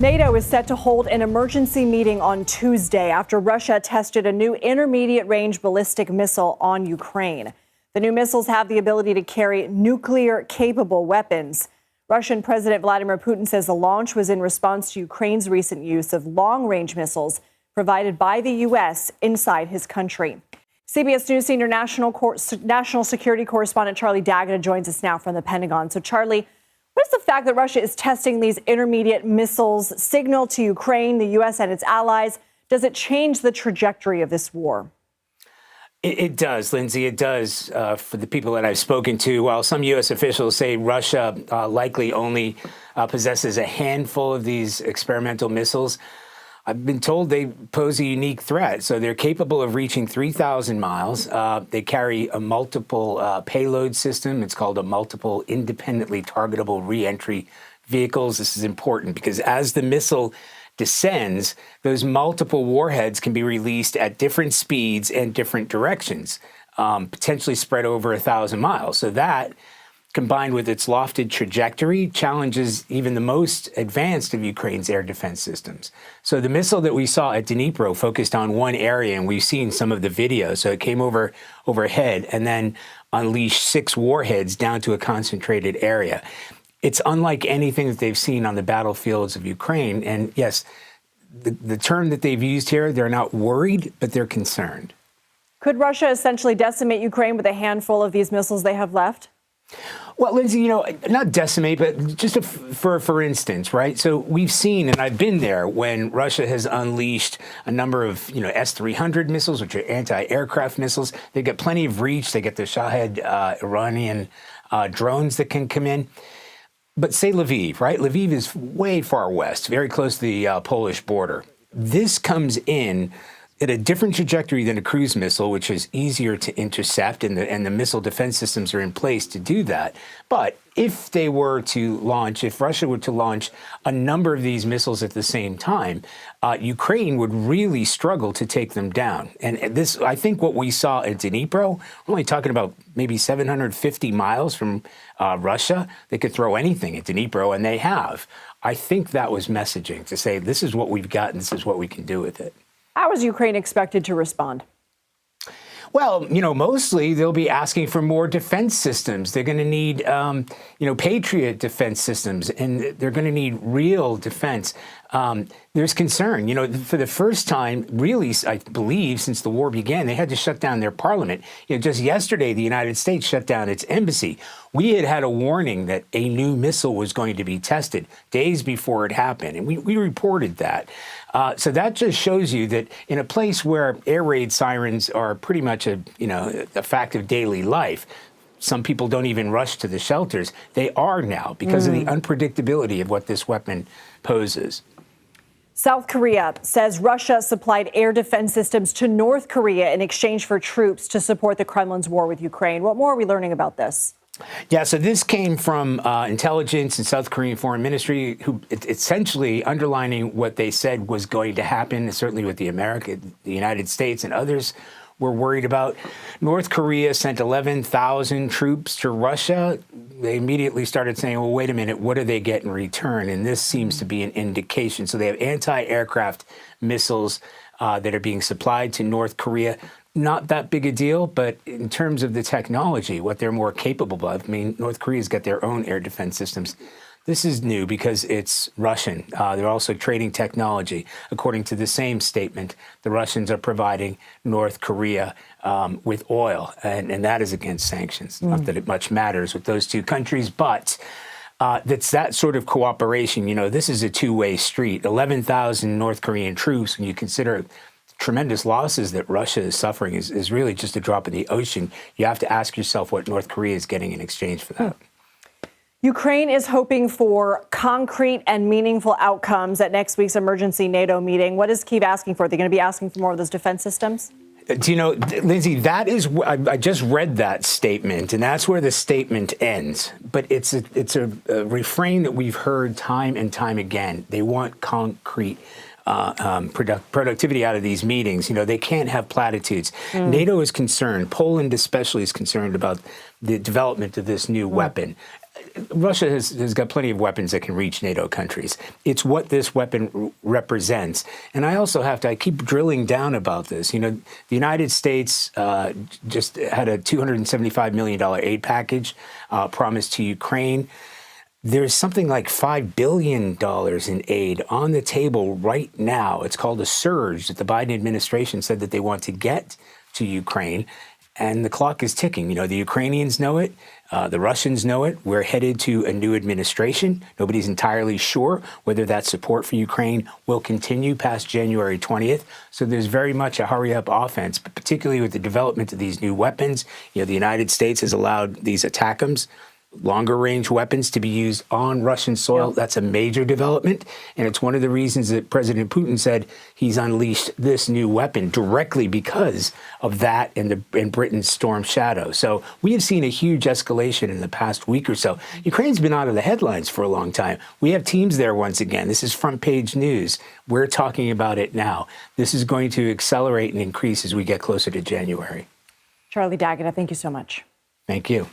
NATO is set to hold an emergency meeting on Tuesday after Russia tested a new intermediate-range ballistic missile on Ukraine. The new missiles have the ability to carry nuclear-capable weapons. Russian President Vladimir Putin says the launch was in response to Ukraine's recent use of long-range missiles provided by the U.S. inside his country. CBS News senior national security correspondent Charlie DAgata joins us now from the Pentagon. So, Charlie, what does the fact that Russia is testing these intermediate missiles signal to Ukraine, the U.S. and its allies? Does it change the trajectory of this war? It does, Lindsay. It does. For the people that I've spoken to, while some U.S. officials say Russia likely only possesses a handful of these experimental missiles, I've been told they pose a unique threat. So they're capable of reaching 3,000 miles. They carry a multiple payload system. It's called a multiple independently targetable reentry vehicles. This is important because as the missile descends, those multiple warheads can be released at different speeds and different directions, potentially spread over 1,000 miles. So that, combined with its lofted trajectory, challenges even the most advanced of Ukraine's air defense systems. So the missile that we saw at Dnipro focused on one area, and we've seen some of the video. So it came overhead and then unleashed 6 warheads down to a concentrated area. It's unlike anything that they've seen on the battlefields of Ukraine. And yes, the term that they've used here, they're not worried, but they're concerned. Could Russia essentially decimate Ukraine with a handful of these missiles they have left? Well, Lindsay, not decimate, but just for instance, right? So we've seen, and I've been there, when Russia has unleashed a number of, S-300 missiles, which are anti-aircraft missiles. They get plenty of reach. They get the Shahed Iranian drones that can come in. But say Lviv, right? Lviv is way far west, very close to the Polish border. This comes in at a different trajectory than a cruise missile, which is easier to intercept, and the missile defense systems are in place to do that. But if Russia were to launch a number of these missiles at the same time, Ukraine would really struggle to take them down. And this, I think what we saw at Dnipro, we're only talking about maybe 750 miles from Russia. They could throw anything at Dnipro, and they have. I think that was messaging to say, this is what we've got, and this is what we can do with it. How is Ukraine expected to respond? Well, mostly they'll be asking for more defense systems. They're going to need, Patriot defense systems, and they're going to need real defense. There's concern. For the first time, really, I believe, since the war began, they had to shut down their parliament. Just yesterday, the United States shut down its embassy. We had a warning that a new missile was going to be tested days before it happened, and we reported that. So that just shows you that in a place where air raid sirens are pretty much a fact of daily life, some people don't even rush to the shelters. They are now because of the unpredictability of what this weapon poses. South Korea says Russia supplied air defense systems to North Korea in exchange for troops to support the Kremlin's war with Ukraine. What more are we learning about this? Yeah, so this came from intelligence and South Korean Foreign Ministry, who essentially underlining what they said was going to happen, certainly with the United States and others were worried about. North Korea sent 11,000 troops to Russia. They immediately started saying, well, wait a minute, what do they get in return? And this seems to be an indication. So they have anti-aircraft missiles that are being supplied to North Korea. Not that big a deal, but in terms of the technology, what they're more capable of, North Korea's got their own air defense systems. This is new because it's Russian. They're also trading technology. According to the same statement, the Russians are providing North Korea with oil, and that is against sanctions. Not that it much matters with those two countries, but that's that sort of cooperation. This is a two-way street. 11,000 North Korean troops, when you consider tremendous losses that Russia is suffering, is really just a drop in the ocean. You have to ask yourself what North Korea is getting in exchange for that. Ukraine is hoping for concrete and meaningful outcomes at next week's emergency NATO meeting. What is Kyiv asking for? Are they going to be asking for more of those defense systems? Lindsay, that is, I just read that statement, and that's where the statement ends. But it's a refrain that we've heard time and time again. They want concrete productivity out of these meetings. They can't have platitudes. NATO is concerned. Poland especially is concerned about the development of this new weapon. Russia has got plenty of weapons that can reach NATO countries. It's what this weapon represents. And I keep drilling down about this. The United States just had a $275 million aid package promised to Ukraine. There's something like $5 billion in aid on the table right now. It's called a surge that the Biden administration said that they want to get to Ukraine. And the clock is ticking. The Ukrainians know it. The Russians know it. We're headed to a new administration. Nobody's entirely sure whether that support for Ukraine will continue past January 20th. So there's very much a hurry-up offense, but particularly with the development of these new weapons. The United States has allowed these ATACMS, longer-range weapons, to be used on Russian soil. Yep. That's a major development, and it's one of the reasons that President Putin said he's unleashed this new weapon directly because of that and Britain's Storm Shadow. So we have seen a huge escalation in the past week or so. Ukraine's been out of the headlines for a long time. We have teams there once again. This is front-page news. We're talking about it now. This is going to accelerate and increase as we get closer to January. Charlie DAgata, thank you so much. Thank you.